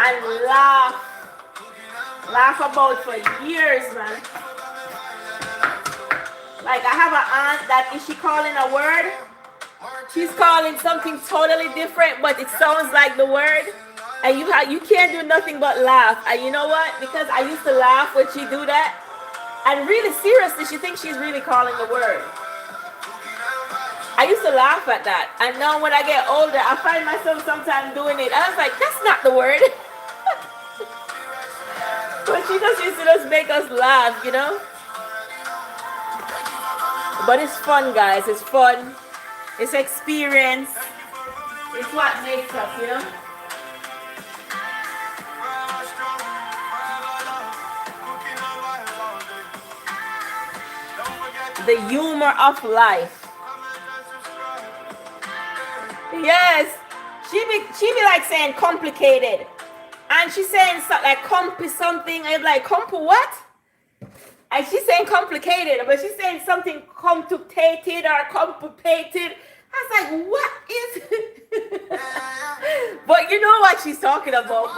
and laugh about for years, man. Like I have an aunt that is she calling a word? She's calling something totally different, but it sounds like the word. And you can't do nothing but laugh. And you know what? Because I used to laugh when she do that. And really seriously, she thinks she's really calling the word. I used to laugh at that. And now when I get older, I find myself sometimes doing it. I was like, that's not the word. But she just used to just make us laugh, you know? But it's fun, guys. It's fun. It's experience. It's what makes us, you know? The humor of life. Yes. She be like saying complicated. And she's saying like comp is something. I'm like, comp what? And she's saying complicated, but she's saying something complicated or complicated. I was like, what is it? But you know what she's talking about.